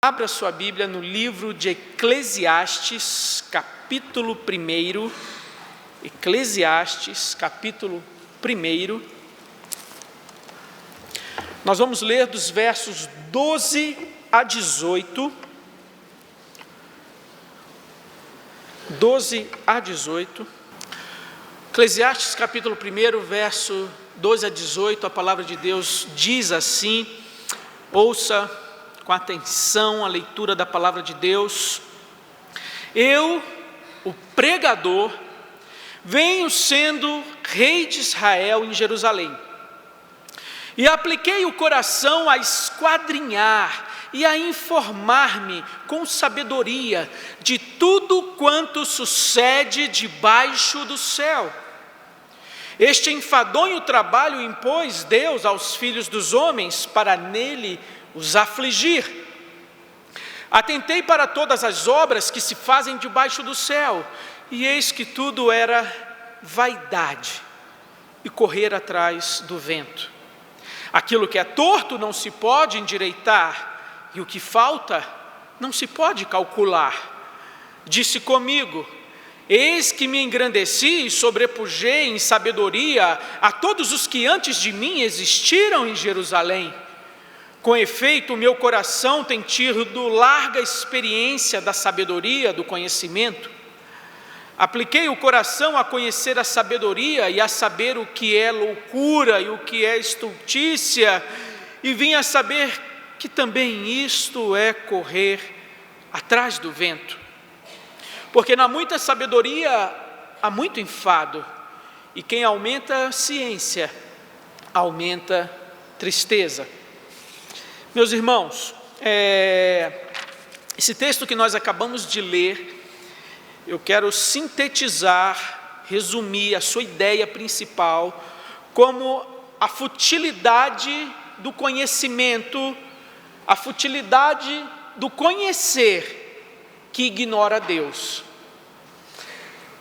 Abra sua Bíblia no livro de Eclesiastes, capítulo 1. Eclesiastes, capítulo 1. Nós vamos ler dos versos 12 a 18. 12 a 18. Eclesiastes, capítulo 1, verso 12 a 18, a palavra de Deus diz assim: ouça com atenção a leitura da palavra de Deus. Eu, o pregador, venho sendo rei de Israel em Jerusalém, e apliquei o coração a esquadrinhar e a informar-me com sabedoria de tudo quanto sucede debaixo do céu. Este enfadonho trabalho impôs Deus aos filhos dos homens para nele os afligir. Atentei para todas as obras que se fazem debaixo do céu, e eis que tudo era vaidade e correr atrás do vento. Aquilo que é torto não se pode endireitar, e o que falta não se pode calcular. Disse comigo: eis que me engrandeci e sobrepujei em sabedoria a todos os que antes de mim existiram em Jerusalém. Com efeito, o meu coração tem tido larga experiência da sabedoria, do conhecimento. Apliquei o coração a conhecer a sabedoria e a saber o que é loucura e o que é estultícia, e vim a saber que também isto é correr atrás do vento. Porque na muita sabedoria há muito enfado, e quem aumenta a ciência, aumenta tristeza. Meus irmãos, esse texto que nós acabamos de ler, eu quero sintetizar, resumir a sua ideia principal como a futilidade do conhecimento, a futilidade do conhecer que ignora Deus.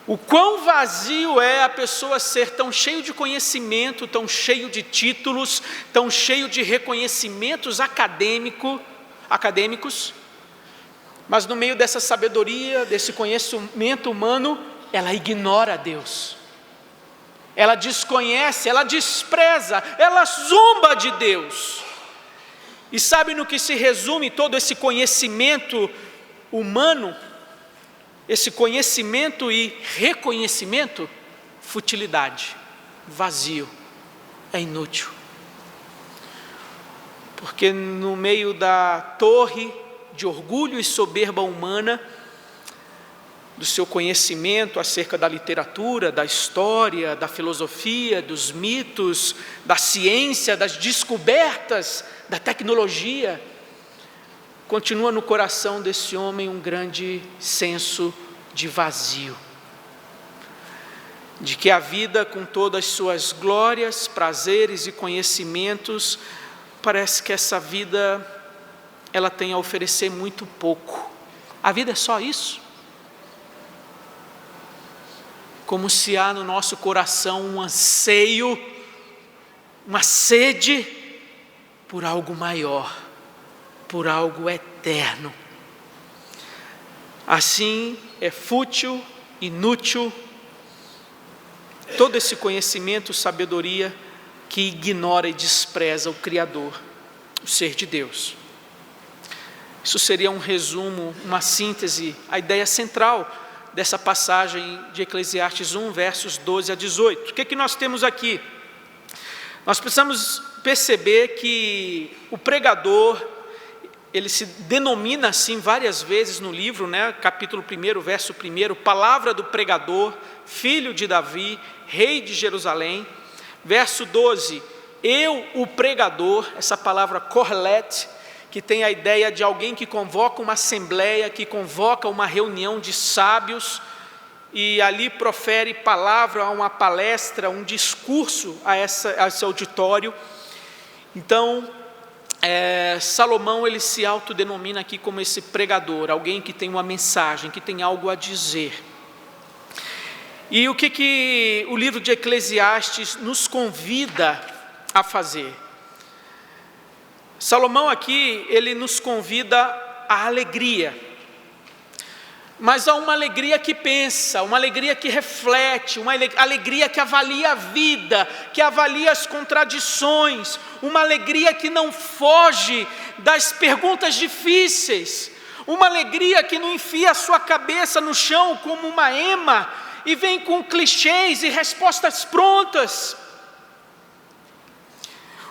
O quão vazio é a pessoa ser tão cheio de conhecimento, tão cheio de títulos, tão cheio de reconhecimentos acadêmicos, mas no meio dessa sabedoria, desse conhecimento humano, ela ignora Deus. Ela desconhece, ela despreza, ela zomba de Deus. E sabe no que se resume todo esse conhecimento humano? Esse conhecimento e reconhecimento? Futilidade, vazio, é inútil. Porque no meio da torre de orgulho e soberba humana, do seu conhecimento acerca da literatura, da história, da filosofia, dos mitos, da ciência, das descobertas, da tecnologia, continua no coração desse homem um grande senso de vazio, de que a vida, com todas as suas glórias, prazeres e conhecimentos, parece que essa vida, ela tem a oferecer muito pouco. A vida é só isso? Como se há no nosso coração um anseio, uma sede por algo maior, por algo eterno. Assim é fútil, inútil, todo esse conhecimento, sabedoria que ignora e despreza o Criador, o ser de Deus. Isso seria um resumo, uma síntese, a ideia central dessa passagem de Eclesiastes 1, versos 12 a 18. O que nós temos aqui? Nós precisamos perceber que o pregador, ele se denomina assim várias vezes no livro, capítulo 1, verso 1, palavra do pregador, filho de Davi, rei de Jerusalém. Verso 12, eu, o pregador, essa palavra corlet, que tem a ideia de alguém que convoca uma assembleia, que convoca uma reunião de sábios, e ali profere palavra, uma palestra, um discurso a esse auditório. Então, Salomão, ele se autodenomina aqui como esse pregador, alguém que tem uma mensagem, que tem algo a dizer. E o que o livro de Eclesiastes nos convida a fazer? Salomão aqui, ele nos convida a alegria. Mas há uma alegria que pensa, uma alegria que reflete, uma alegria que avalia a vida, que avalia as contradições, uma alegria que não foge das perguntas difíceis, uma alegria que não enfia a sua cabeça no chão como uma ema e vem com clichês e respostas prontas.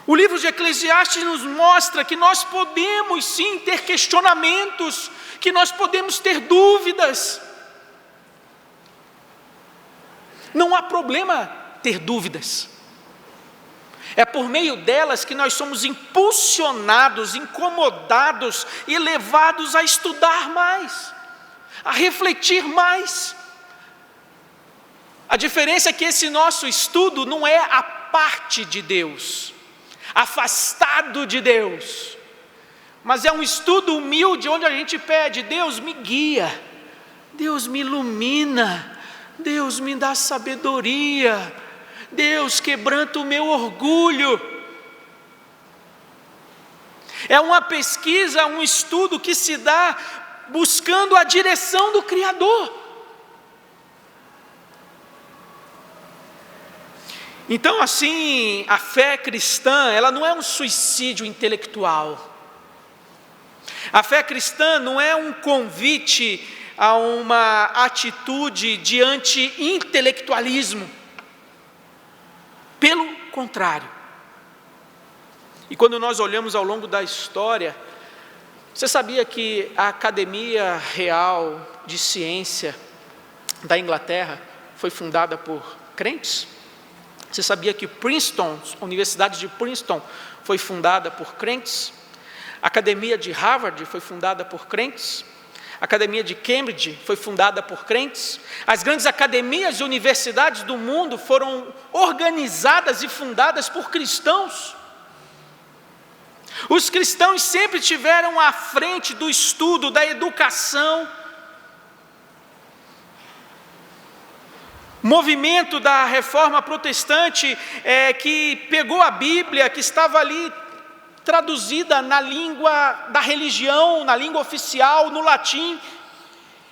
O livro de Eclesiastes nos mostra que nós podemos sim ter questionamentos, que nós podemos ter dúvidas. Não há problema ter dúvidas. É por meio delas que nós somos impulsionados, incomodados e levados a estudar mais, a refletir mais. A diferença é que esse nosso estudo não é a parte de Deus, afastado de Deus, mas é um estudo humilde, onde a gente pede: Deus me guia, Deus me ilumina, Deus me dá sabedoria, Deus quebranta o meu orgulho. É uma pesquisa, um estudo que se dá buscando a direção do Criador. Então, assim, a fé cristã, ela não é um suicídio intelectual. A fé cristã não é um convite a uma atitude de anti-intelectualismo. Pelo contrário. E quando nós olhamos ao longo da história, você sabia que a Academia Real de Ciência da Inglaterra foi fundada por crentes? Você sabia que Princeton, a Universidade de Princeton, foi fundada por crentes? A Academia de Harvard foi fundada por crentes? A Academia de Cambridge foi fundada por crentes? As grandes academias e universidades do mundo foram organizadas e fundadas por cristãos. Os cristãos sempre estiveram à frente do estudo, da educação. O movimento da Reforma Protestante que pegou a Bíblia, que estava ali traduzida na língua da religião, na língua oficial, no latim,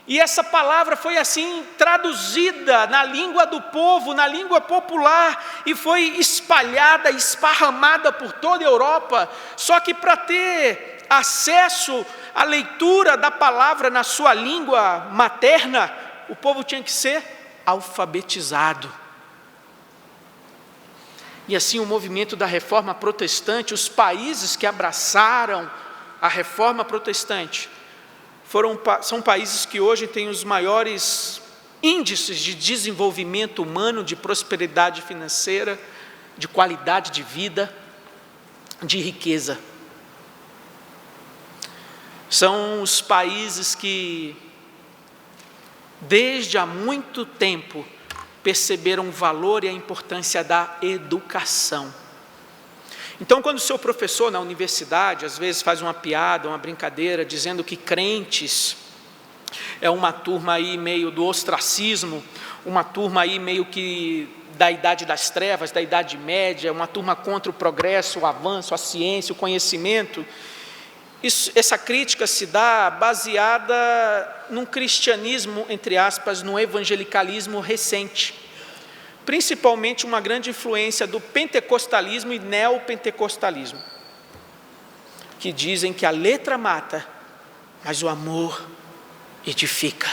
e essa palavra foi assim traduzida na língua do povo, na língua popular, e foi espalhada, esparramada por toda a Europa. Só que para ter acesso à leitura da palavra na sua língua materna, o povo tinha que ser alfabetizado. E assim o movimento da Reforma Protestante, os países que abraçaram a Reforma Protestante, são países que hoje têm os maiores índices de desenvolvimento humano, de prosperidade financeira, de qualidade de vida, de riqueza. São os países que, desde há muito tempo, perceberam o valor e a importância da educação. Então, quando o seu professor na universidade, às vezes faz uma piada, uma brincadeira, dizendo que crentes é uma turma aí meio do ostracismo, uma turma aí meio que da idade das trevas, da idade média, uma turma contra o progresso, o avanço, a ciência, o conhecimento, essa crítica se dá baseada num cristianismo, entre aspas, no evangelicalismo recente, principalmente uma grande influência do pentecostalismo e neopentecostalismo, que dizem que a letra mata, mas o amor edifica.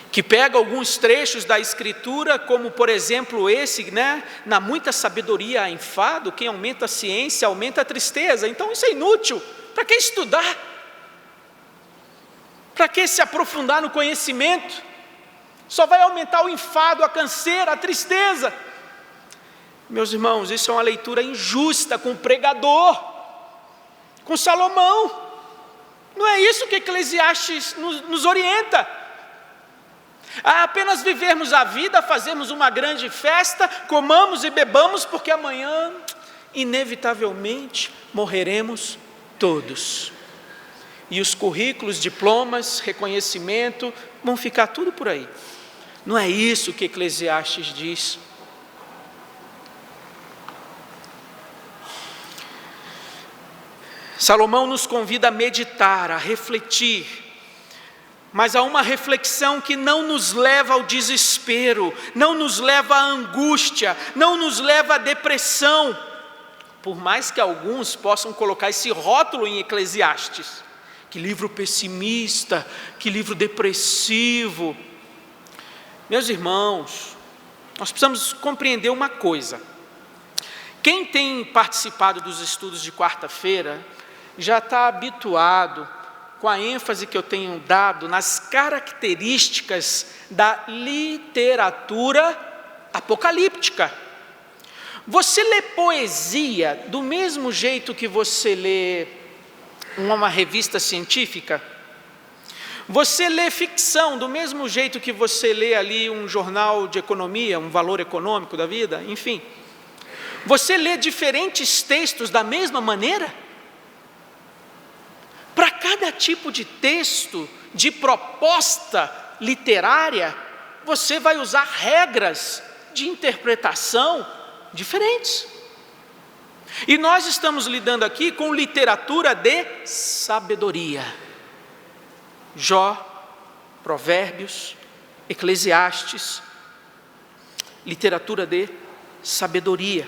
Que pega alguns trechos da Escritura, como por exemplo esse, na muita sabedoria há enfado, quem aumenta a ciência aumenta a tristeza. Então isso é inútil. Para que estudar? Para que se aprofundar no conhecimento? Só vai aumentar o enfado, a canseira, a tristeza. Meus irmãos, isso é uma leitura injusta com o pregador, com Salomão. Não é isso que Eclesiastes nos orienta. A apenas vivermos a vida, fazermos uma grande festa, comamos e bebamos, porque amanhã, inevitavelmente, morreremos todos. E os currículos, diplomas, reconhecimento, vão ficar tudo por aí. Não é isso que Eclesiastes diz. Salomão nos convida a meditar, a refletir, mas há uma reflexão que não nos leva ao desespero, não nos leva à angústia, não nos leva à depressão, por mais que alguns possam colocar esse rótulo em Eclesiastes, que livro pessimista, que livro depressivo. Meus irmãos, nós precisamos compreender uma coisa. Quem tem participado dos estudos de quarta-feira já está habituado com a ênfase que eu tenho dado nas características da literatura apocalíptica. Você lê poesia do mesmo jeito que você lê uma revista científica? Você lê ficção do mesmo jeito que você lê ali um jornal de economia, um valor econômico da vida, enfim. Você lê diferentes textos da mesma maneira? Para cada tipo de texto, de proposta literária, você vai usar regras de interpretação diferentes. E nós estamos lidando aqui com literatura de sabedoria. Jó, Provérbios, Eclesiastes, literatura de sabedoria.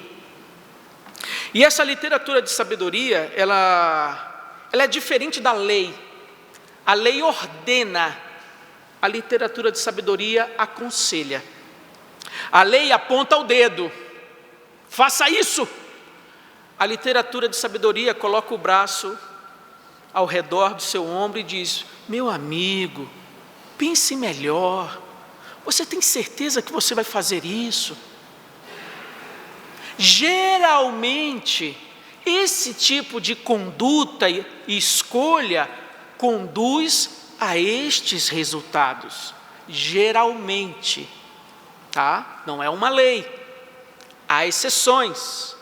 E essa literatura de sabedoria, ela é diferente da lei. A lei ordena, a literatura de sabedoria aconselha. A lei aponta o dedo, faça isso. A literatura de sabedoria coloca o braço ao redor do seu ombro e diz: meu amigo, pense melhor, você tem certeza que você vai fazer isso? Geralmente, esse tipo de conduta e escolha conduz a estes resultados. Geralmente, tá? Não é uma lei, há exceções.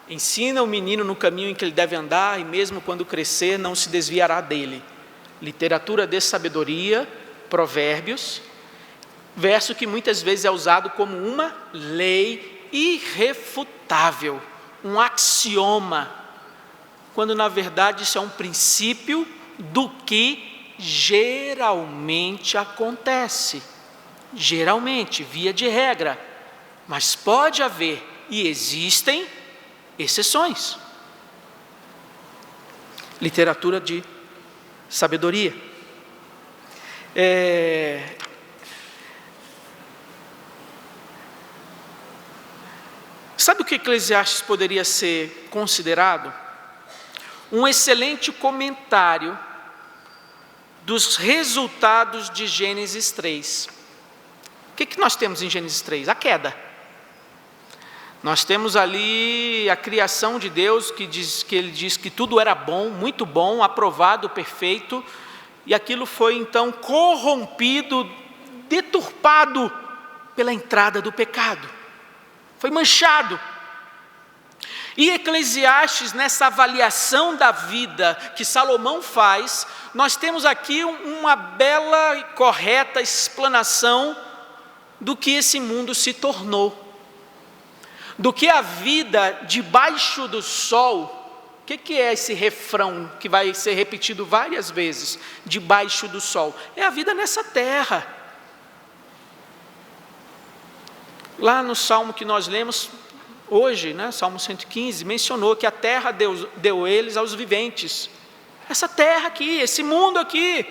Ensina o menino no caminho em que ele deve andar, e mesmo quando crescer, não se desviará dele. Literatura de sabedoria, Provérbios, verso que muitas vezes é usado como uma lei irrefutável, um axioma, quando na verdade isso é um princípio do que geralmente acontece. Geralmente, via de regra, mas pode haver e existem exceções. Literatura de sabedoria. Sabe o que Eclesiastes poderia ser considerado? Um excelente comentário dos resultados de Gênesis 3. O que nós temos em Gênesis 3? A queda. Nós temos ali a criação de Deus, que ele diz que tudo era bom, muito bom, aprovado, perfeito, e aquilo foi então corrompido, deturpado pela entrada do pecado, foi manchado. E Eclesiastes, nessa avaliação da vida que Salomão faz, nós temos aqui uma bela e correta explanação do que esse mundo se tornou, do que a vida debaixo do sol. O que é esse refrão que vai ser repetido várias vezes? Debaixo do sol. É a vida nessa terra. Lá no salmo que nós lemos hoje, né, Salmo 115, mencionou que a terra deu eles aos viventes. Essa terra aqui, esse mundo aqui.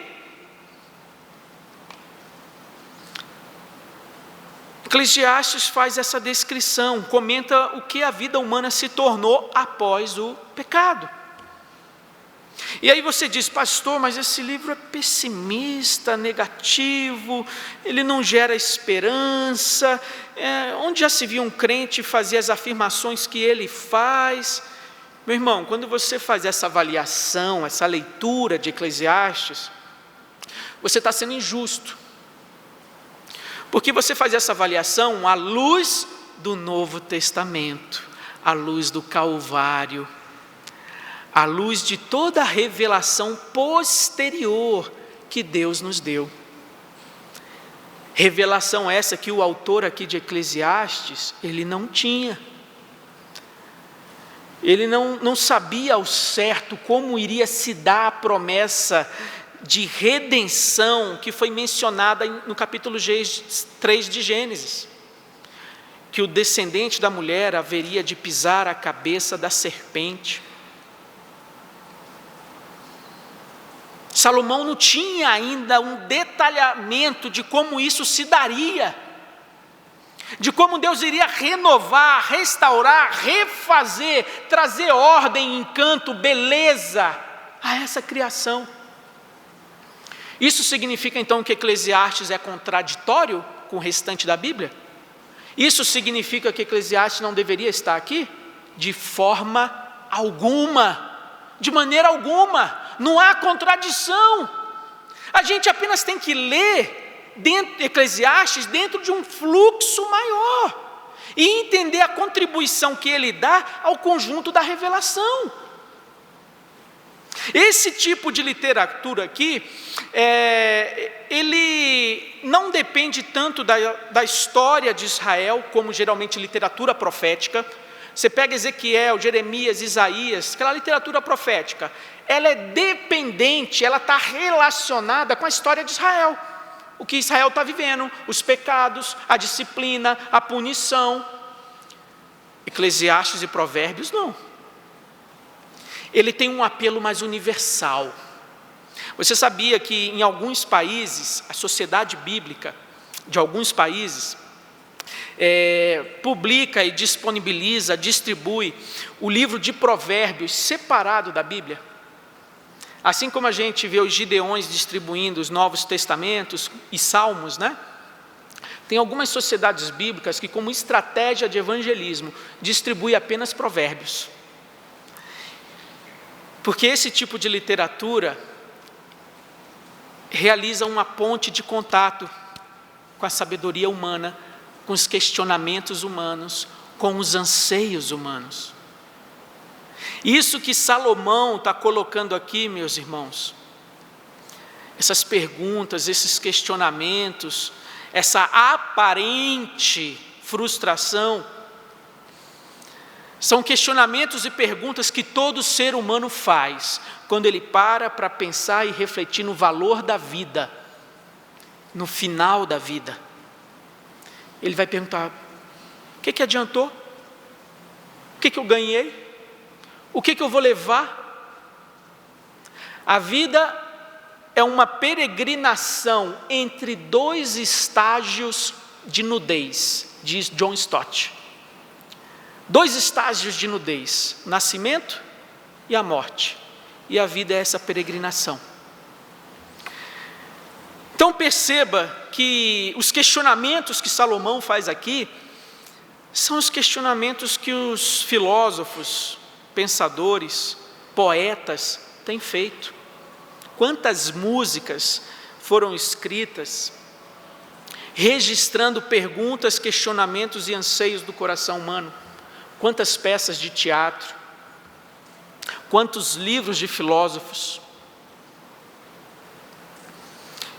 Eclesiastes faz essa descrição, comenta o que a vida humana se tornou após o pecado. E aí você diz: pastor, mas esse livro é pessimista, negativo, ele não gera esperança. Onde já se viu um crente fazer as afirmações que ele faz? Meu irmão, quando você faz essa avaliação, essa leitura de Eclesiastes, você está sendo injusto. Porque você faz essa avaliação à luz do Novo Testamento, à luz do Calvário, à luz de toda a revelação posterior que Deus nos deu. Revelação essa que o autor aqui de Eclesiastes, ele não tinha. Ele não sabia ao certo como iria se dar a promessa de redenção que foi mencionada no capítulo 3 de Gênesis, que o descendente da mulher haveria de pisar a cabeça da serpente. Salomão não tinha ainda um detalhamento de como isso se daria, de como Deus iria renovar, restaurar, refazer, trazer ordem, encanto, beleza a essa criação. Isso significa então que Eclesiastes é contraditório com o restante da Bíblia? Isso significa que Eclesiastes não deveria estar aqui? De forma alguma, de maneira alguma, não há contradição. A gente apenas tem que ler Eclesiastes dentro de um fluxo maior e entender a contribuição que ele dá ao conjunto da revelação. Esse tipo de literatura aqui, ele não depende tanto da história de Israel, como geralmente literatura profética. Você pega Ezequiel, Jeremias, Isaías, aquela literatura profética, ela é dependente, ela está relacionada com a história de Israel. O que Israel está vivendo, os pecados, a disciplina, a punição. Eclesiastes e Provérbios não. Ele tem um apelo mais universal. Você sabia que em alguns países, a sociedade bíblica de alguns países publica e disponibiliza, distribui o livro de Provérbios separado da Bíblia? Assim como a gente vê os Gideões distribuindo os Novos Testamentos e Salmos, né? Tem algumas sociedades bíblicas que, como estratégia de evangelismo, distribui apenas Provérbios. Porque esse tipo de literatura realiza uma ponte de contato com a sabedoria humana, com os questionamentos humanos, com os anseios humanos. Isso que Salomão está colocando aqui, meus irmãos, essas perguntas, esses questionamentos, essa aparente frustração, são questionamentos e perguntas que todo ser humano faz, quando ele para pensar e refletir no valor da vida, no final da vida. Ele vai perguntar: o que adiantou? O que eu ganhei? O que eu vou levar? A vida é uma peregrinação entre dois estágios de nudez, diz John Stott. 2 estágios de nudez: nascimento e a morte. E a vida é essa peregrinação. Então perceba que os questionamentos que Salomão faz aqui são os questionamentos que os filósofos, pensadores, poetas têm feito. Quantas músicas foram escritas registrando perguntas, questionamentos e anseios do coração humano? Quantas peças de teatro, quantos livros de filósofos.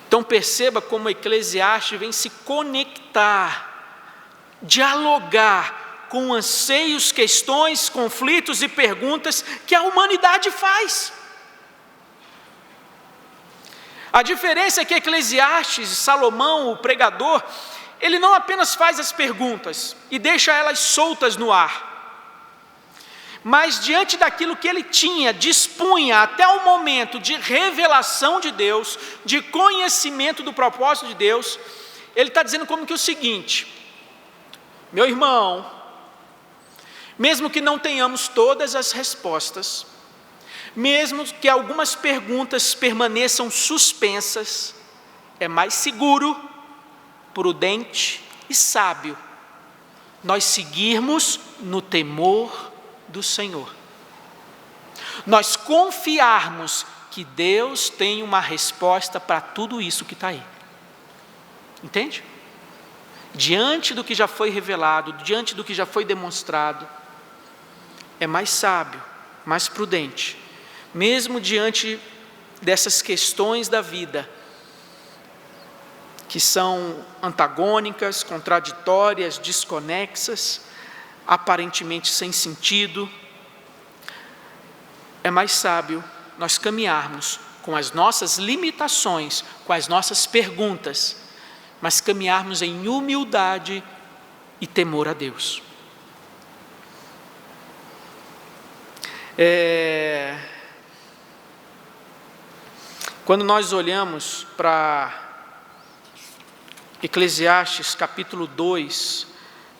Então perceba como Eclesiastes vem se conectar, dialogar com anseios, questões, conflitos e perguntas que a humanidade faz. A diferença é que Eclesiastes, Salomão, o pregador, ele não apenas faz as perguntas e deixa elas soltas no ar, mas diante daquilo que ele dispunha até o momento de revelação de Deus, de conhecimento do propósito de Deus, ele está dizendo como que o seguinte: meu irmão, mesmo que não tenhamos todas as respostas, mesmo que algumas perguntas permaneçam suspensas, é mais seguro, prudente e sábio nós seguirmos no temor do Senhor, nós confiarmos que Deus tem uma resposta para tudo isso que está aí. Entende? Diante do que já foi revelado, diante do que já foi demonstrado, é mais sábio, mais prudente, mesmo diante dessas questões da vida, que são antagônicas, contraditórias, desconexas, aparentemente sem sentido, é mais sábio nós caminharmos com as nossas limitações, com as nossas perguntas, mas caminharmos em humildade e temor a Deus. Quando nós olhamos para Eclesiastes capítulo 2,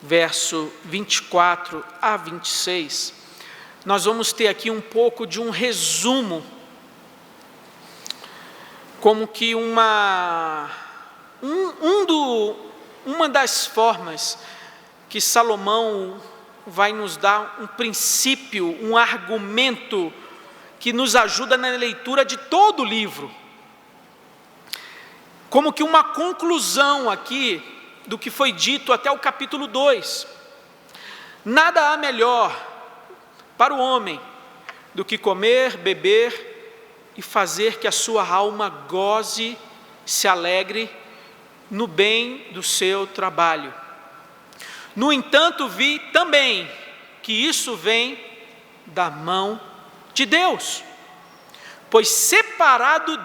verso 24 a 26, nós vamos ter aqui um pouco de um resumo, como que uma das formas que Salomão vai nos dar um princípio, um argumento que nos ajuda na leitura de todo o livro. Como que uma conclusão aqui do que foi dito até o capítulo 2. Nada há melhor para o homem do que comer, beber e fazer que a sua alma goze, se alegre no bem do seu trabalho. No entanto, vi também que isso vem da mão de Deus. Pois separado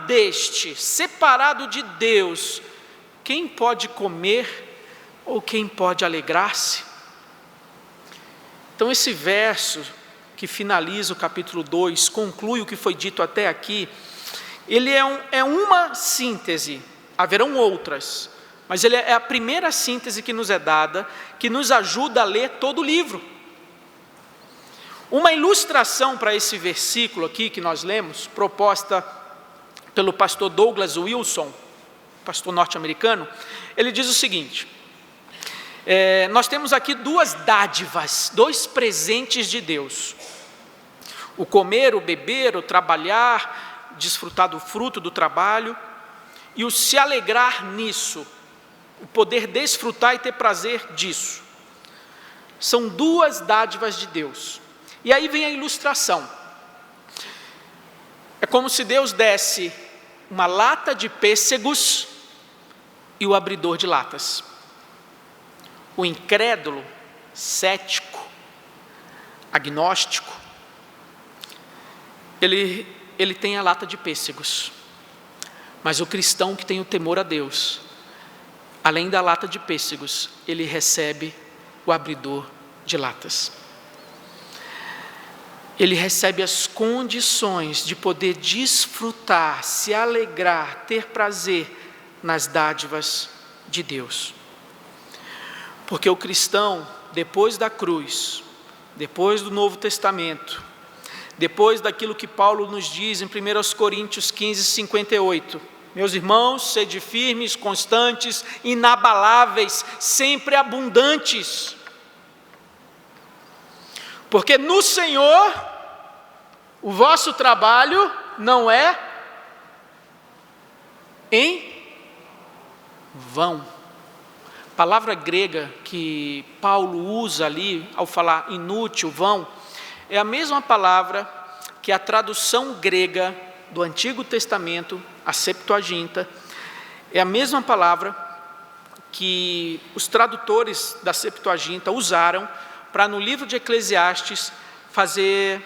de Deus, quem pode comer ou quem pode alegrar-se? Então esse verso que finaliza o capítulo 2, conclui o que foi dito até aqui, ele é uma síntese, haverão outras, mas ele é a primeira síntese que nos é dada, que nos ajuda a ler todo o livro. Uma ilustração para esse versículo aqui que nós lemos, proposta pelo pastor Douglas Wilson, pastor norte-americano, ele diz o seguinte: nós temos aqui duas dádivas, dois presentes de Deus: o comer, o beber, o trabalhar, desfrutar do fruto do trabalho, e o se alegrar nisso, o poder desfrutar e ter prazer disso. São duas dádivas de Deus. E aí vem a ilustração. É como se Deus desse uma lata de pêssegos e o abridor de latas. O incrédulo, cético, agnóstico, ele tem a lata de pêssegos. Mas o cristão que tem o temor a Deus, além da lata de pêssegos, ele recebe o abridor de latas. Ele recebe as condições de poder desfrutar, se alegrar, ter prazer nas dádivas de Deus. Porque o cristão, depois da cruz, depois do Novo Testamento, depois daquilo que Paulo nos diz em 1 Coríntios 15, 58, meus irmãos, sede firmes, constantes, inabaláveis, sempre abundantes, porque no Senhor o vosso trabalho não é em vão. A palavra grega que Paulo usa ali, ao falar inútil, vão, é a mesma palavra que a tradução grega do Antigo Testamento, a Septuaginta, é a mesma palavra que os tradutores da Septuaginta usaram para no livro de Eclesiastes fazer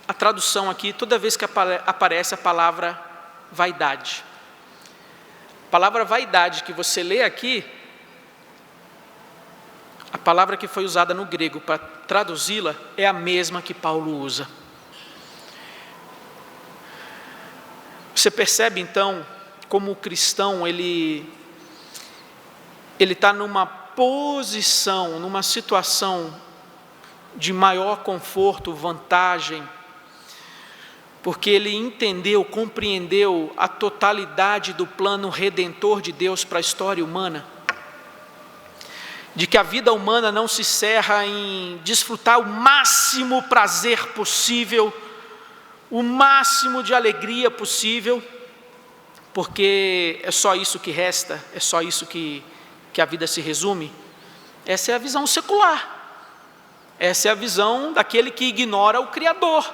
a tradução aqui, toda vez que aparece a palavra vaidade. A palavra vaidade que você lê aqui, a palavra que foi usada no grego para traduzi-la é a mesma que Paulo usa. Você percebe então como o cristão ele está numa posição, numa situação de maior conforto, vantagem, porque ele entendeu, compreendeu a totalidade do plano redentor de Deus para a história humana, de que a vida humana não se encerra em desfrutar o máximo prazer possível, o máximo de alegria possível, porque é só isso que resta, é só isso que a vida se resume. Essa é a visão secular, essa é a visão daquele que ignora o Criador,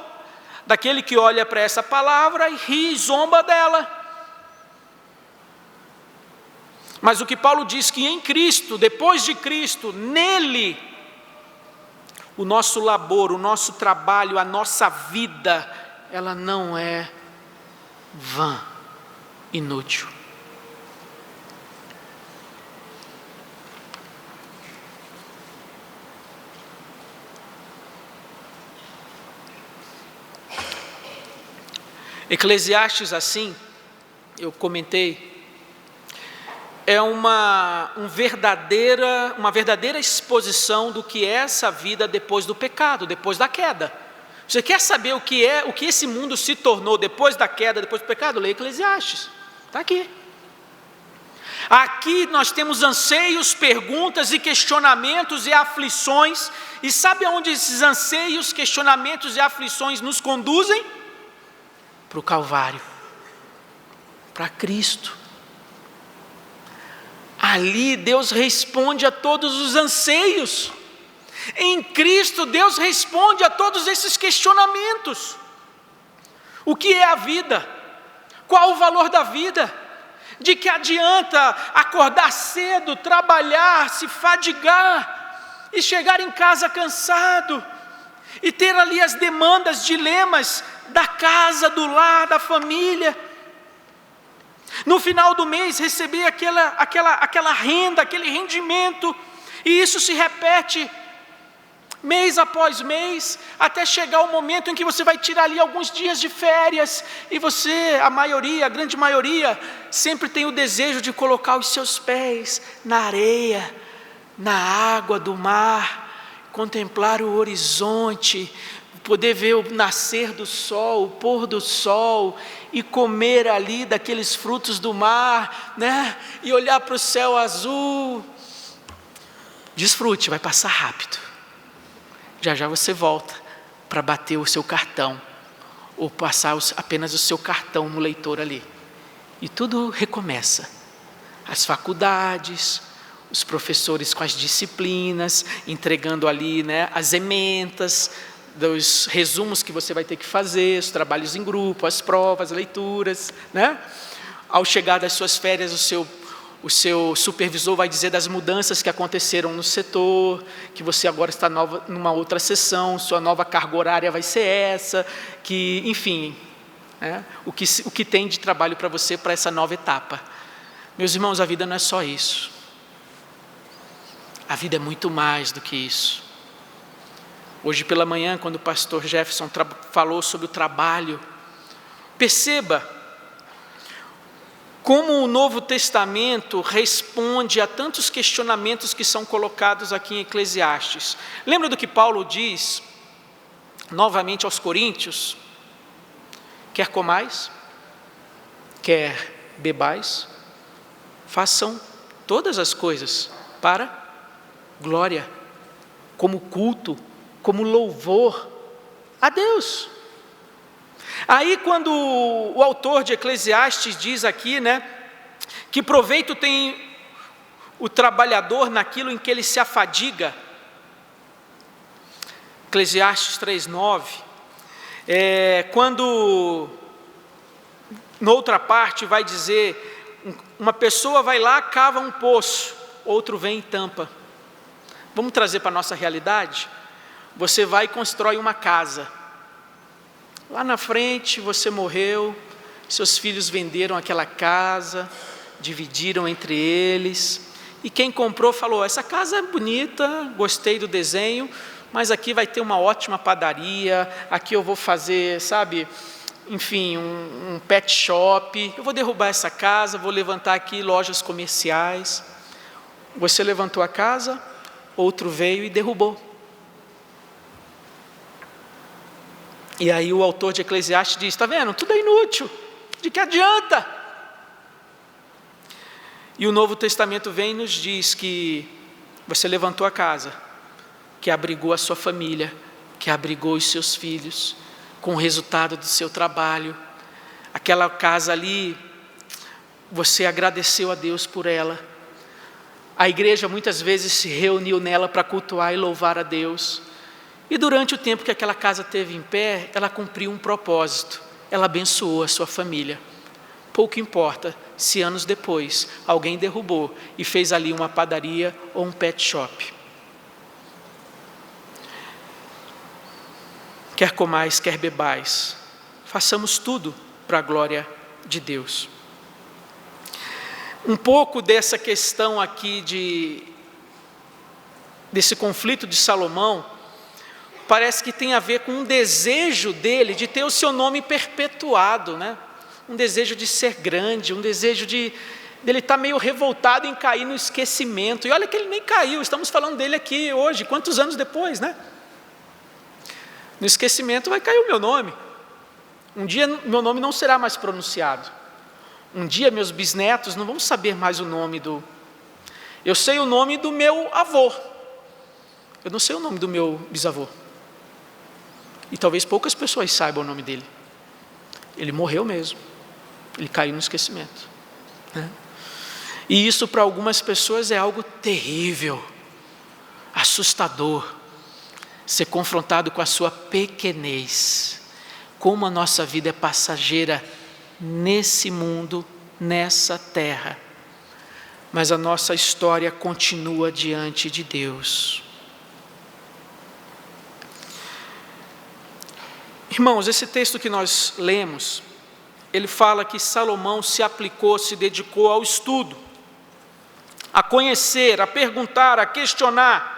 daquele que olha para essa palavra e ri e zomba dela. Mas o que Paulo diz que em Cristo, depois de Cristo, nele, o nosso labor, o nosso trabalho, a nossa vida ela não é vã, inútil. Eclesiastes, assim, eu comentei, é uma verdadeira exposição do que é essa vida depois do pecado, depois da queda. Você quer saber o que esse mundo se tornou depois da queda, depois do pecado? Leia Eclesiastes, está aqui. Aqui nós temos anseios, perguntas e questionamentos e aflições, e sabe aonde esses anseios, questionamentos e aflições nos conduzem? Para o Calvário, para Cristo. Ali Deus responde a todos os anseios. Em Cristo Deus responde a todos esses questionamentos. O que é a vida? Qual o valor da vida? De que adianta acordar cedo, trabalhar, se fadigar e chegar em casa cansado e ter ali as demandas, dilemas da casa, do lar, da família? No final do mês receber aquela renda, aquele rendimento, e isso se repete mês após mês, até chegar o momento em que você vai tirar ali alguns dias de férias, e você, a grande maioria, sempre tem o desejo de colocar os seus pés na areia, na água do mar, contemplar o horizonte, poder ver o nascer do sol, o pôr do sol, e comer ali daqueles frutos do mar, né? E olhar para o céu azul. Desfrute, vai passar rápido. Já já você volta para bater o seu cartão, ou passar apenas o seu cartão no leitor ali. E tudo recomeça. As faculdades, os professores com as disciplinas, entregando ali, né, as ementas, dos resumos que você vai ter que fazer, os trabalhos em grupo, as provas, leituras, né? Ao chegar das suas férias, o seu supervisor vai dizer das mudanças que aconteceram no setor, que você agora está numa outra sessão, sua nova carga horária vai ser essa, que, enfim, né? o que tem de trabalho para você para essa nova etapa. Meus irmãos, a vida não é só isso. A vida é muito mais do que isso. Hoje pela manhã, quando o pastor Jefferson falou sobre o trabalho, perceba como o Novo Testamento responde a tantos questionamentos que são colocados aqui em Eclesiastes. Lembra do que Paulo diz novamente aos Coríntios? Quer comais, quer bebais, façam todas as coisas para glória, como culto, como louvor a Deus. Aí quando o autor de Eclesiastes diz aqui, né, que proveito tem o trabalhador naquilo em que ele se afadiga, Eclesiastes 3:9, quando noutra parte vai dizer, uma pessoa vai lá, cava um poço, outro vem e tampa. Vamos trazer para a nossa realidade? Você vai e constrói uma casa. Lá na frente você morreu, seus filhos venderam aquela casa, dividiram entre eles, e quem comprou falou, essa casa é bonita, gostei do desenho, mas aqui vai ter uma ótima padaria, aqui eu vou fazer, sabe, enfim, um pet shop, eu vou derrubar essa casa, vou levantar aqui lojas comerciais. Você levantou a casa, outro veio e derrubou. E aí o autor de Eclesiastes diz, está vendo, tudo é inútil, de que adianta? E o Novo Testamento vem e nos diz que você levantou a casa, que abrigou a sua família, que abrigou os seus filhos, com o resultado do seu trabalho. Aquela casa ali, você agradeceu a Deus por ela. A igreja muitas vezes se reuniu nela para cultuar e louvar a Deus. E durante o tempo que aquela casa teve em pé, ela cumpriu um propósito, ela abençoou a sua família. Pouco importa se anos depois alguém derrubou e fez ali uma padaria ou um pet shop. Quer comais, quer bebais, façamos tudo para a glória de Deus. Um pouco dessa questão aqui desse conflito de Salomão, parece que tem a ver com um desejo dele de ter o seu nome perpetuado, né? Um desejo de ser grande, um desejo dele estar meio revoltado em cair no esquecimento. E olha que ele nem caiu, estamos falando dele aqui hoje, quantos anos depois, né? No esquecimento vai cair o meu nome. Um dia meu nome não será mais pronunciado. Um dia meus bisnetos não vão saber mais o nome Eu sei o nome do meu avô. Eu não sei o nome do meu bisavô. E talvez poucas pessoas saibam o nome dele. Ele morreu mesmo. Ele caiu no esquecimento, né? E isso para algumas pessoas é algo terrível, assustador. Ser confrontado com a sua pequenez. Como a nossa vida é passageira nesse mundo, nessa terra. Mas a nossa história continua diante de Deus. Irmãos, esse texto que nós lemos, ele fala que Salomão se dedicou ao estudo, a conhecer, a perguntar, a questionar.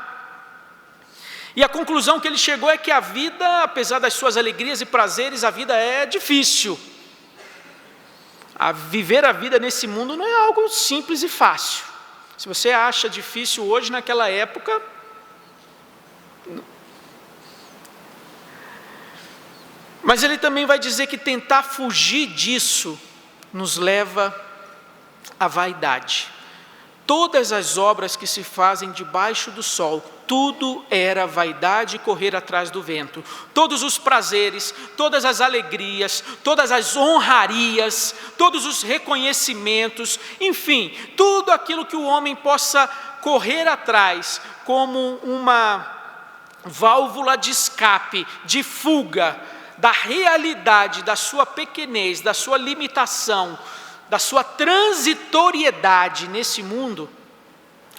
E a conclusão que ele chegou é que a vida, apesar das suas alegrias e prazeres, a vida é difícil. Viver a vida nesse mundo não é algo simples e fácil. Se você acha difícil hoje, naquela época, mas ele também vai dizer que tentar fugir disso nos leva à vaidade. Todas as obras que se fazem debaixo do sol, tudo era vaidade e correr atrás do vento. Todos os prazeres, todas as alegrias, todas as honrarias, todos os reconhecimentos, enfim, tudo aquilo que o homem possa correr atrás como uma válvula de escape, de fuga, da realidade, da sua pequenez, da sua limitação, da sua transitoriedade nesse mundo,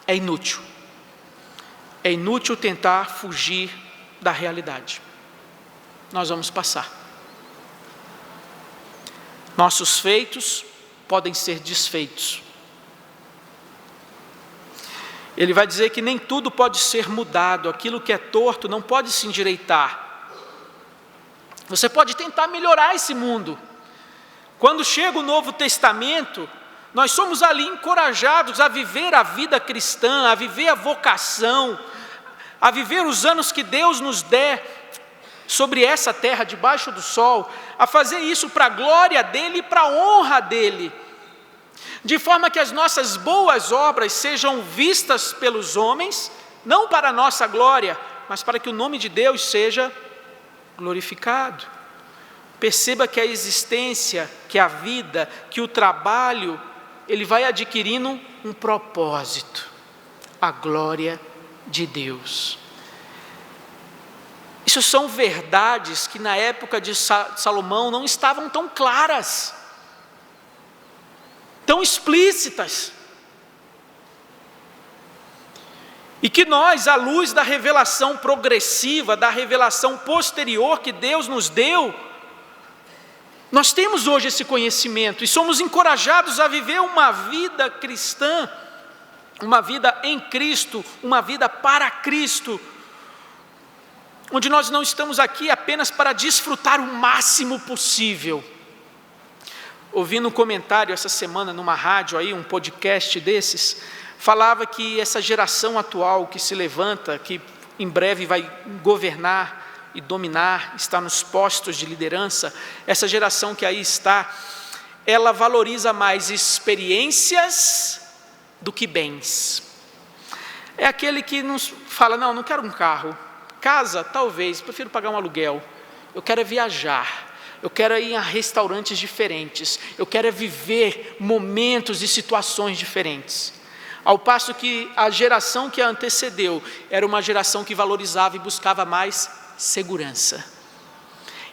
é inútil. É inútil tentar fugir da realidade. Nós vamos passar. Nossos feitos podem ser desfeitos. Ele vai dizer que nem tudo pode ser mudado, aquilo que é torto não pode se endireitar. Você pode tentar melhorar esse mundo. Quando chega o Novo Testamento, nós somos ali encorajados a viver a vida cristã, a viver a vocação, a viver os anos que Deus nos der sobre essa terra, debaixo do sol, a fazer isso para a glória dEle e para a honra dEle, de forma que as nossas boas obras sejam vistas pelos homens, não para a nossa glória, mas para que o nome de Deus seja glorificado. Perceba que a existência, que a vida, que o trabalho, ele vai adquirindo um propósito, a glória de Deus. Isso são verdades que na época de Salomão não estavam tão claras, tão explícitas. E que nós, à luz da revelação progressiva, da revelação posterior que Deus nos deu, nós temos hoje esse conhecimento e somos encorajados a viver uma vida cristã, uma vida em Cristo, uma vida para Cristo, onde nós não estamos aqui apenas para desfrutar o máximo possível. Ouvindo um comentário essa semana numa rádio aí, um podcast desses, falava que essa geração atual que se levanta, que em breve vai governar e dominar, está nos postos de liderança, essa geração que aí está, ela valoriza mais experiências do que bens. É aquele que nos fala, não quero um carro, casa talvez, prefiro pagar um aluguel, eu quero é viajar, eu quero ir a restaurantes diferentes, eu quero é viver momentos e situações diferentes. Ao passo que a geração que a antecedeu era uma geração que valorizava e buscava mais segurança.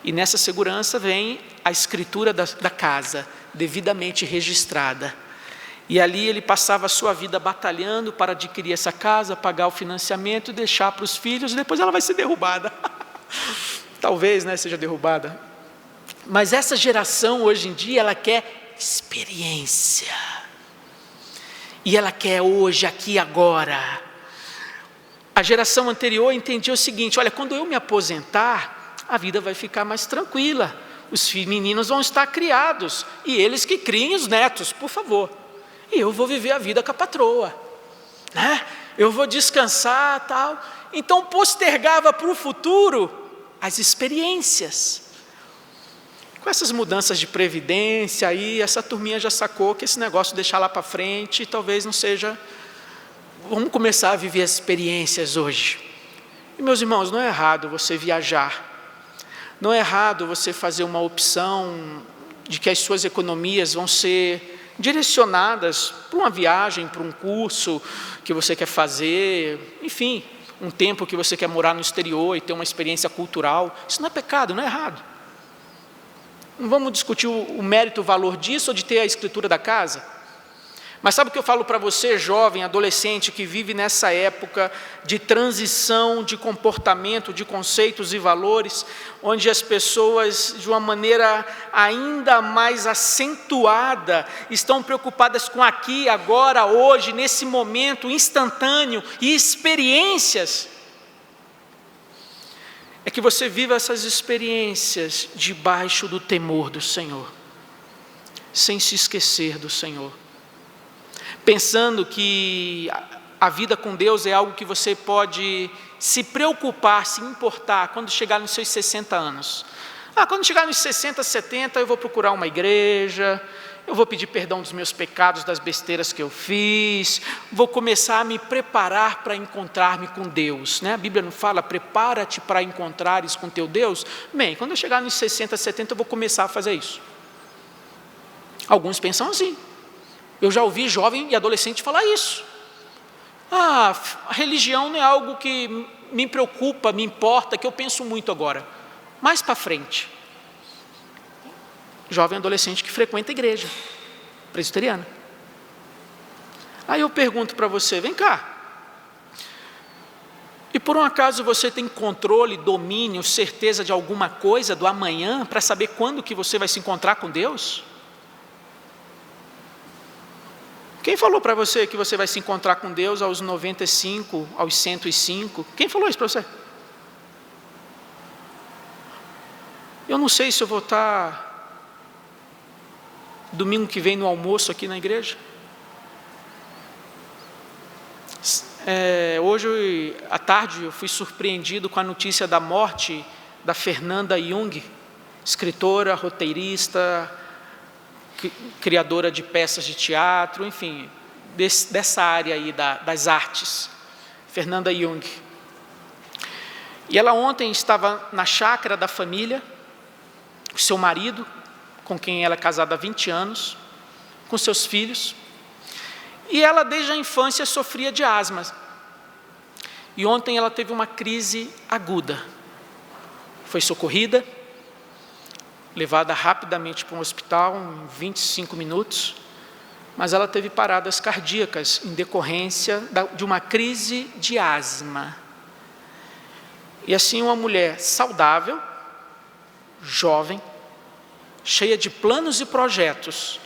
E nessa segurança vem a escritura da casa, devidamente registrada. E ali ele passava a sua vida batalhando para adquirir essa casa, pagar o financiamento e deixar para os filhos, e depois ela vai ser derrubada. Talvez, seja derrubada. Mas essa geração hoje em dia, ela quer experiência. E ela quer hoje, aqui, agora. A geração anterior entendia o seguinte: olha, quando eu me aposentar, a vida vai ficar mais tranquila. Os meninos vão estar criados, e eles que criem os netos, por favor. E eu vou viver a vida com a patroa, né? Eu vou descansar, tal. Então postergava para o futuro as experiências. Com essas mudanças de previdência aí, essa turminha já sacou que esse negócio de deixar lá para frente talvez não seja. Vamos começar a viver as experiências hoje. E meus irmãos, não é errado você viajar. Não é errado você fazer uma opção de que as suas economias vão ser direcionadas para uma viagem, para um curso que você quer fazer, enfim, um tempo que você quer morar no exterior e ter uma experiência cultural. Isso não é pecado, não é errado. Não vamos discutir o mérito, o valor disso ou de ter a escritura da casa. Mas sabe o que eu falo para você, jovem, adolescente, que vive nessa época de transição de comportamento, de conceitos e valores, onde as pessoas, de uma maneira ainda mais acentuada, estão preocupadas com aqui, agora, hoje, nesse momento instantâneo e experiências. É que você viva essas experiências debaixo do temor do Senhor, sem se esquecer do Senhor, pensando que a vida com Deus é algo que você pode se preocupar, se importar, quando chegar nos seus 60 anos. Quando chegar nos 60, 70, eu vou procurar uma igreja, eu vou pedir perdão dos meus pecados, das besteiras que eu fiz, vou começar a me preparar para encontrar-me com Deus, né? A Bíblia não fala, prepara-te para encontrares com teu Deus? Bem, quando eu chegar nos 60, 70, eu vou começar a fazer isso. Alguns pensam assim. Eu já ouvi jovem e adolescente falar isso. A religião não é algo que me preocupa, me importa, que eu penso muito agora. Mais para frente. Jovem adolescente que frequenta a igreja presbiteriana. Aí eu pergunto para você, vem cá. E por um acaso você tem controle, domínio, certeza de alguma coisa do amanhã para saber quando que você vai se encontrar com Deus? Quem falou para você que você vai se encontrar com Deus aos 95, aos 105? Quem falou isso para você? Eu não sei se eu vou estar domingo que vem no almoço aqui na igreja. Hoje à tarde eu fui surpreendido com a notícia da morte da Fernanda Young, escritora, roteirista, criadora de peças de teatro, enfim, dessa área aí das artes, Fernanda Young. E ela ontem estava na chácara da família, com seu marido, com quem ela é casada há 20 anos, com seus filhos, e ela desde a infância sofria de asma. E ontem ela teve uma crise aguda, foi socorrida, levada rapidamente para um hospital, em 25 minutos, mas ela teve paradas cardíacas em decorrência de uma crise de asma. E assim uma mulher saudável, jovem, cheia de planos e projetos,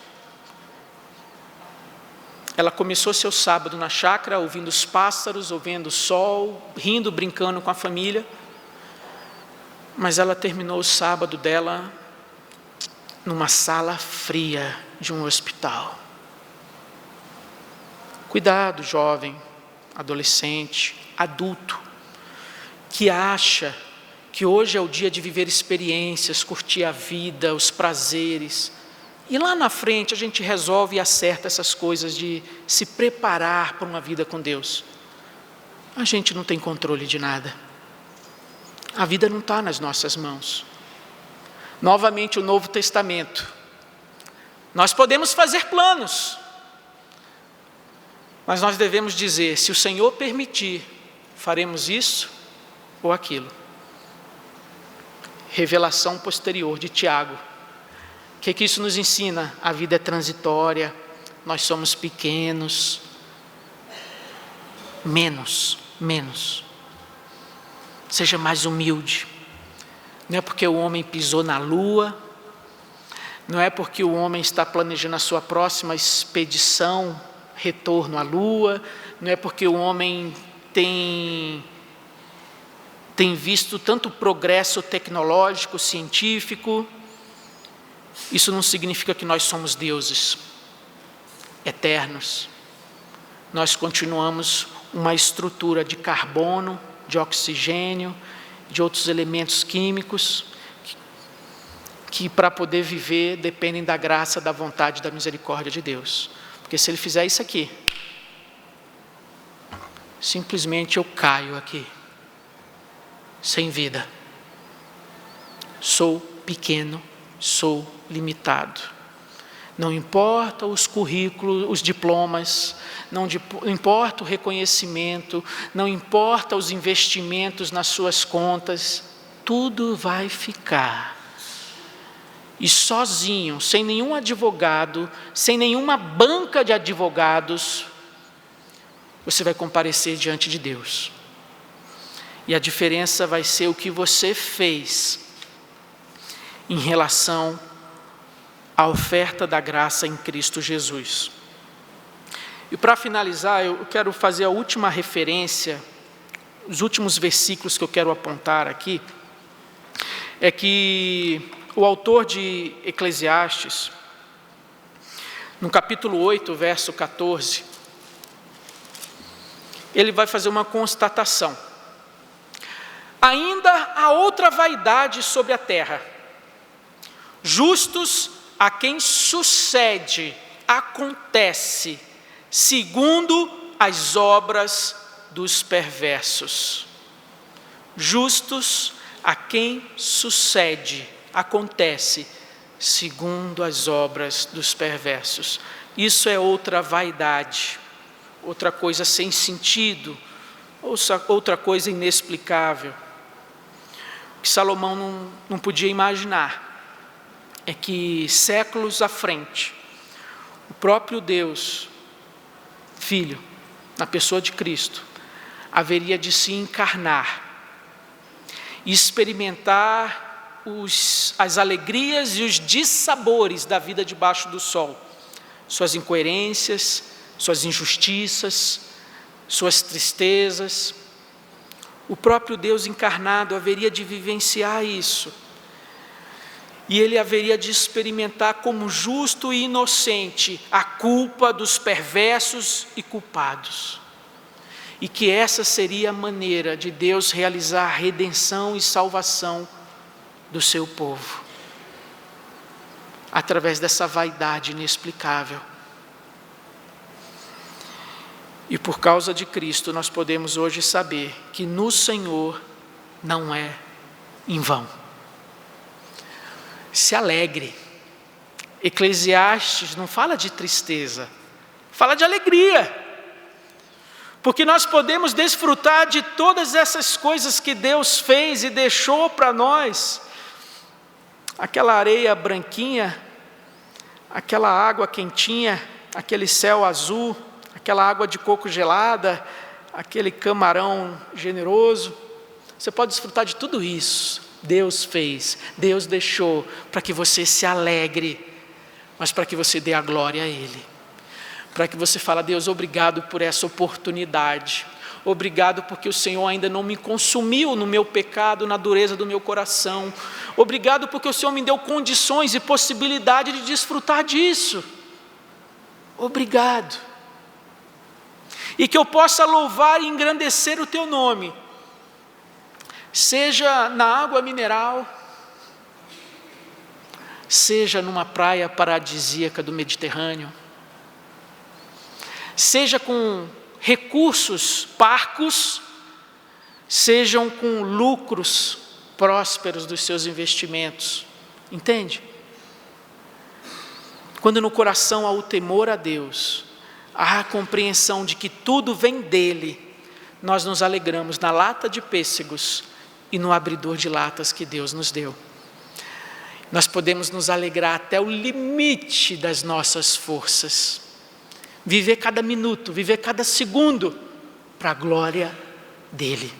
ela começou seu sábado na chácara, ouvindo os pássaros, ouvindo o sol, rindo, brincando com a família, mas ela terminou o sábado dela numa sala fria de um hospital. Cuidado, jovem, adolescente, adulto, que acha que hoje é o dia de viver experiências, curtir a vida, os prazeres, e lá na frente a gente resolve e acerta essas coisas de se preparar para uma vida com Deus. A gente não tem controle de nada. A vida não está nas nossas mãos. Novamente o Novo Testamento. Nós podemos fazer planos, mas nós devemos dizer, se o Senhor permitir, faremos isso ou aquilo. Revelação posterior de Tiago. O que isso nos ensina? A vida é transitória, nós somos pequenos. Menos. Seja mais humilde. Não é porque o homem pisou na lua, Não é porque o homem está planejando a sua próxima expedição, retorno à Lua, não é porque o homem tem visto tanto progresso tecnológico, científico. Isso não significa que nós somos deuses eternos. Nós continuamos uma estrutura de carbono, de oxigênio, de outros elementos químicos, que para poder viver dependem da graça, da vontade, da misericórdia de Deus. Porque se Ele fizer isso aqui, simplesmente eu caio aqui, sem vida. Sou pequeno, sou limitado. Não importa os currículos, os diplomas, não importa o reconhecimento, não importa os investimentos nas suas contas, tudo vai ficar. E sozinho, sem nenhum advogado, sem nenhuma banca de advogados, você vai comparecer diante de Deus. E a diferença vai ser o que você fez em relação à oferta da graça em Cristo Jesus. E para finalizar, eu quero fazer a última referência, os últimos versículos que eu quero apontar aqui, é que o autor de Eclesiastes, no capítulo 8, verso 14, ele vai fazer uma constatação. Ainda há outra vaidade sobre a terra. Justos a quem sucede, acontece, segundo as obras dos perversos. Justos a quem sucede, acontece, segundo as obras dos perversos. Isso é outra vaidade, outra coisa sem sentido, outra coisa inexplicável. O que Salomão não podia imaginar é que séculos à frente, o próprio Deus, Filho, na pessoa de Cristo, haveria de se encarnar e experimentar as alegrias e os dissabores da vida debaixo do sol, suas incoerências, suas injustiças, suas tristezas. O próprio Deus encarnado haveria de vivenciar isso. E ele haveria de experimentar como justo e inocente a culpa dos perversos e culpados. E que essa seria a maneira de Deus realizar a redenção e salvação do seu povo. Através dessa vaidade inexplicável. E por causa de Cristo nós podemos hoje saber que no Senhor não é em vão. Se alegre. Eclesiastes não fala de tristeza, fala de alegria. Porque nós podemos desfrutar de todas essas coisas que Deus fez e deixou para nós. Aquela areia branquinha, aquela água quentinha, aquele céu azul, aquela água de coco gelada, aquele camarão generoso. Você pode desfrutar de tudo isso. Deus fez, Deus deixou para que você se alegre, mas para que você dê a glória a Ele. Para que você fale: Deus, obrigado por essa oportunidade. Obrigado porque o Senhor ainda não me consumiu no meu pecado, na dureza do meu coração. Obrigado porque o Senhor me deu condições e possibilidade de desfrutar disso. Obrigado. E que eu possa louvar e engrandecer o Teu nome. Seja na água mineral, seja numa praia paradisíaca do Mediterrâneo, seja com recursos parcos, sejam com lucros prósperos dos seus investimentos. Entende? Quando no coração há o temor a Deus, há a compreensão de que tudo vem dEle, nós nos alegramos na lata de pêssegos e no abridor de latas que Deus nos deu. Nós podemos nos alegrar até o limite das nossas forças. Viver cada minuto, viver cada segundo para a glória dEle.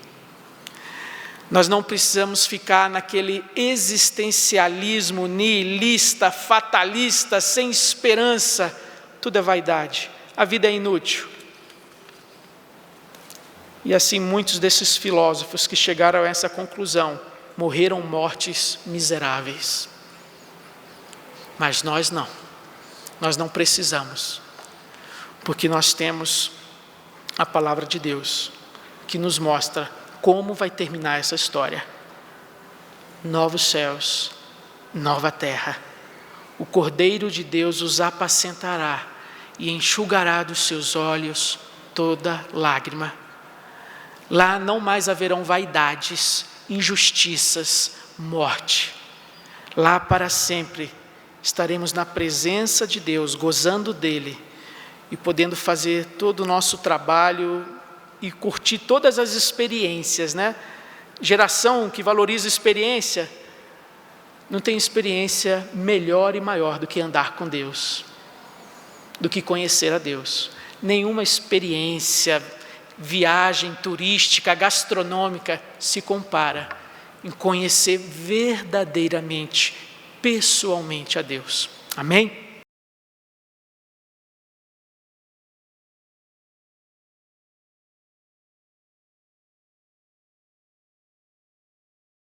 Nós não precisamos ficar naquele existencialismo nihilista, fatalista, sem esperança. Tudo é vaidade, a vida é inútil. E assim muitos desses filósofos que chegaram a essa conclusão morreram mortes miseráveis. Mas nós não precisamos, porque nós temos a palavra de Deus, que nos mostra como vai terminar essa história. Novos céus, nova terra. O Cordeiro de Deus os apacentará e enxugará dos seus olhos toda lágrima. Lá não mais haverão vaidades, injustiças, morte. Lá para sempre estaremos na presença de Deus, gozando dele e podendo fazer todo o nosso trabalho e curtir todas as experiências, né? Geração que valoriza experiência, não tem experiência melhor e maior do que andar com Deus, do que conhecer a Deus. Nenhuma experiência, viagem turística, gastronômica se compara em conhecer verdadeiramente, pessoalmente a Deus. Amém?